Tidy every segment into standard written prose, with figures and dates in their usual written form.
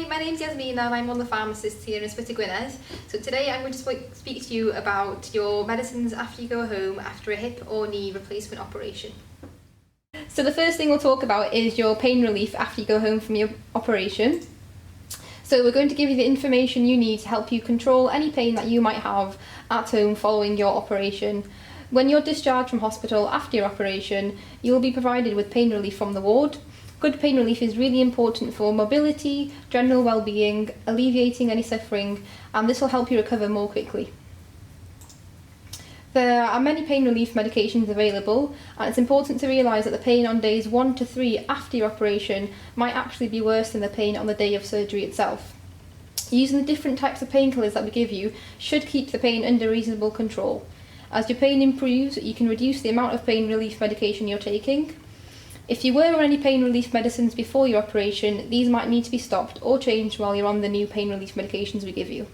Hi, my name's Yasmina and I'm one of the pharmacists here in Ysbyty Gwynedd. So today I'm going to speak to you about your medicines after you go home after a hip or knee replacement operation. So the first thing we'll talk about is your pain relief after you go home from your operation. So we're going to give you the information you need to help you control any pain that you might have at home following your operation. When you're discharged from hospital after your operation, you will be provided with pain relief from the ward. Good pain relief is really important for mobility, general well-being, alleviating any suffering, and this will help you recover more quickly. There are many pain relief medications available, and it's important to realise that the pain on days 1 to 3 after your operation might actually be worse than the pain on the day of surgery itself. Using the different types of painkillers that we give you should keep the pain under reasonable control. As your pain improves, you can reduce the amount of pain relief medication you're taking. If you were on any pain relief medicines before your operation, these might need to be stopped or changed while you're on the new pain relief medications we give you.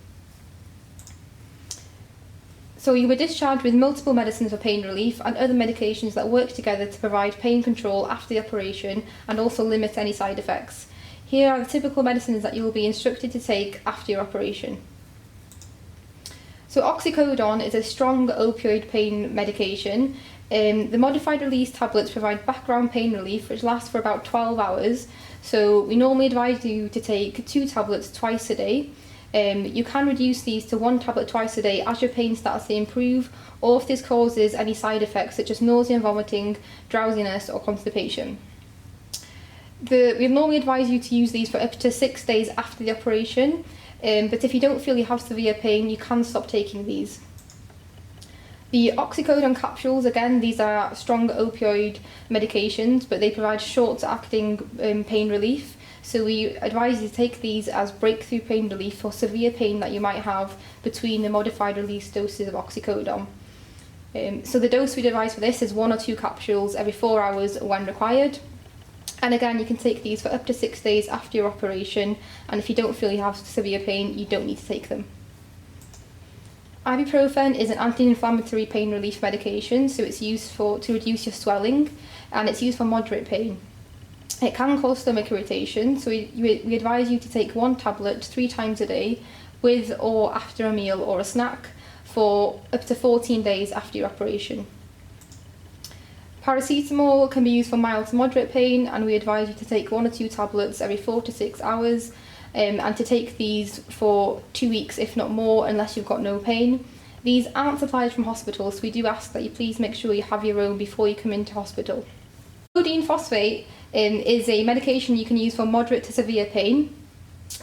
So you were discharged with multiple medicines for pain relief and other medications that work together to provide pain control after the operation and also limit any side effects. Here are the typical medicines that you will be instructed to take after your operation. So oxycodone is a strong opioid pain medication. The modified release tablets provide background pain relief which lasts for about 12 hours. So we normally advise you to take 2 tablets twice a day. You can reduce these to 1 tablet twice a day as your pain starts to improve, or if this causes any side effects such as nausea and vomiting, drowsiness or constipation. We normally advise you to use these for up to 6 days after the operation, but if you don't feel you have severe pain, you can stop taking these. The oxycodone capsules, again, these are strong opioid medications, but they provide short-acting pain relief. So we advise you to take these as breakthrough pain relief for severe pain that you might have between the modified release doses of oxycodone. So the dose we'd advise for this is 1 or 2 capsules every 4 hours when required. And again, you can take these for up to 6 days after your operation, and if you don't feel you have severe pain, you don't need to take them. Ibuprofen is an anti-inflammatory pain relief medication, so it's used to reduce your swelling, and it's used for moderate pain. It can cause stomach irritation, so we advise you to take 1 tablet 3 times a day with or after a meal or a snack for up to 14 days after your operation. Paracetamol can be used for mild to moderate pain, and we advise you to take 1 or 2 tablets every 4 to 6 hours. And to take these for 2 weeks, if not more, unless you've got no pain. These aren't supplied from hospital, so we do ask that you please make sure you have your own before you come into hospital. Codeine phosphate is a medication you can use for moderate to severe pain.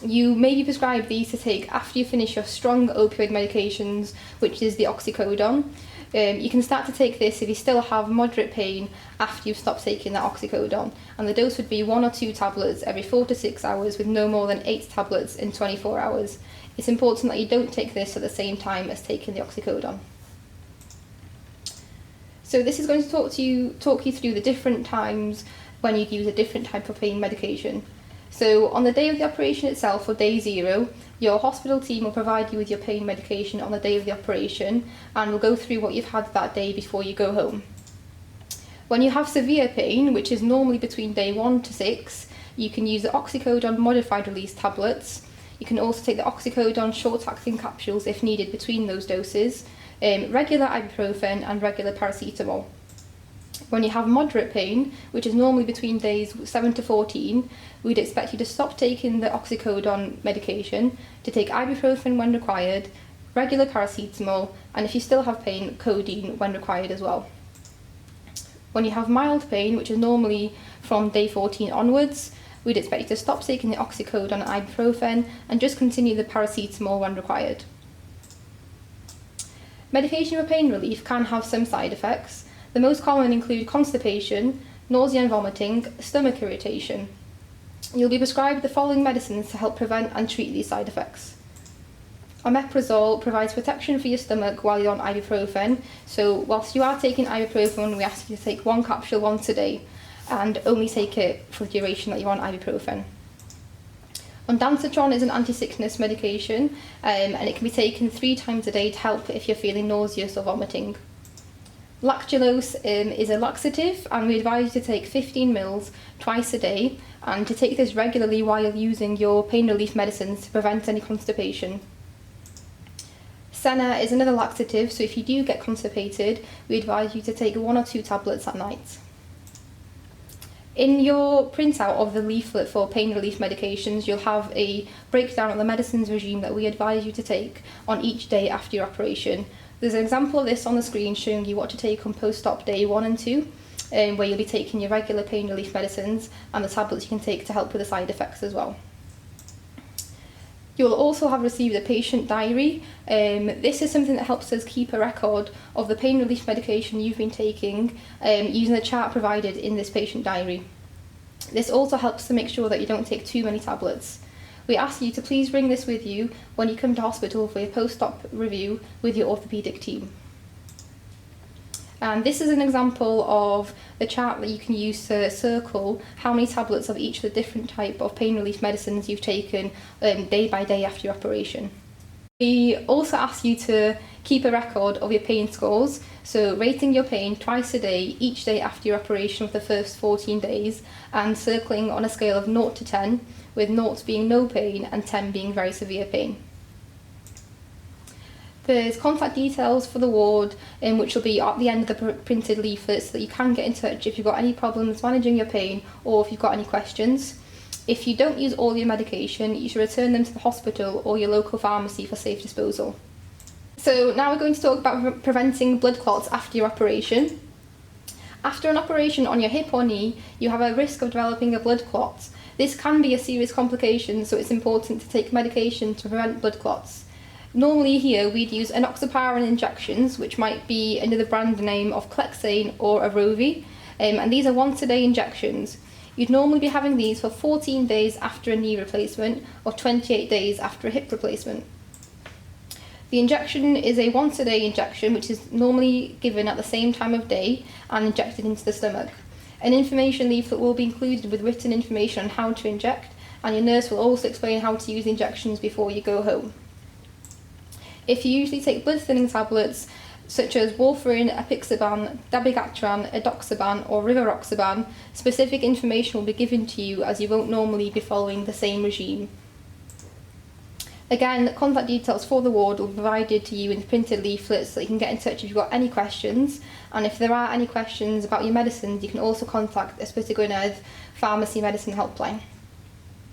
You may be prescribed these to take after you finish your strong opioid medications, which is the oxycodone. You can start to take this if you still have moderate pain after you've stopped taking that oxycodone, and the dose would be 1 or 2 tablets every 4 to 6 hours with no more than 8 tablets in 24 hours. It's important that you don't take this at the same time as taking the oxycodone. So this is going to talk you through the different times when you use a different type of pain medication. So on the day of the operation itself, or day 0, your hospital team will provide you with your pain medication on the day of the operation, and will go through what you've had that day before you go home. When you have severe pain, which is normally between day 1 to 6, you can use the oxycodone modified release tablets. You can also take the oxycodone short-acting capsules if needed between those doses, regular ibuprofen and regular paracetamol. When you have moderate pain, which is normally between days 7 to 14, we'd expect you to stop taking the oxycodone medication, to take ibuprofen when required, regular paracetamol, and if you still have pain, codeine when required as well. When you have mild pain, which is normally from day 14 onwards, we'd expect you to stop taking the oxycodone and ibuprofen and just continue the paracetamol when required. Medication for pain relief can have some side effects. The most common include constipation, nausea and vomiting, stomach irritation. You'll be prescribed the following medicines to help prevent and treat these side effects. Omeprazole provides protection for your stomach while you're on ibuprofen, so whilst you are taking ibuprofen, we ask you to take 1 capsule once a day and only take it for the duration that you're on ibuprofen. Ondansetron is an anti-sickness medication, and it can be taken 3 times a day to help if you're feeling nauseous or vomiting. Lactulose is a laxative, and we advise you to take 15 ml twice a day, and to take this regularly while using your pain relief medicines to prevent any constipation. Senna is another laxative, so if you do get constipated, we advise you to take 1 or 2 tablets at night. In your printout of the leaflet for pain relief medications, you'll have a breakdown of the medicines regime that we advise you to take on each day after your operation. There's an example of this on the screen showing you what to take on post-op day 1 and 2, where you'll be taking your regular pain relief medicines and the tablets you can take to help with the side effects as well. You'll also have received a patient diary. This is something that helps us keep a record of the pain relief medication you've been taking using the chart provided in this patient diary. This also helps to make sure that you don't take too many tablets. We ask you to please bring this with you when you come to hospital for your post-op review with your orthopaedic team. And this is an example of the chart that you can use to circle how many tablets of each of the different type of pain relief medicines you've taken day by day after your operation. We also ask you to keep a record of your pain scores, so rating your pain twice a day, each day after your operation for the first 14 days, and circling on a scale of 0 to 10, with 0 being no pain and 10 being very severe pain. There's contact details for the ward, which will be at the end of the printed leaflet, so that you can get in touch if you've got any problems managing your pain or if you've got any questions. If you don't use all your medication, you should return them to the hospital or your local pharmacy for safe disposal. So now we're going to talk about preventing blood clots after your operation. After an operation on your hip or knee, you have a risk of developing a blood clot. This can be a serious complication, so it's important to take medication to prevent blood clots. Normally here we'd use enoxaparin injections, which might be under the brand name of Clexane or Arovi, and these are once a day injections. You'd normally be having these for 14 days after a knee replacement or 28 days after a hip replacement. The injection is a once a day injection, which is normally given at the same time of day and injected into the stomach. An information leaflet will be included with written information on how to inject, and your nurse will also explain how to use the injections before you go home. If you usually take blood thinning tablets such as warfarin, apixaban, dabigatran, edoxaban or rivaroxaban, specific information will be given to you as you won't normally be following the same regime. Again, contact details for the ward will be provided to you in the printed leaflets so that you can get in touch if you've got any questions, and if there are any questions about your medicines you can also contact Ysbyty Gwynedd Pharmacy Medicine Helpline.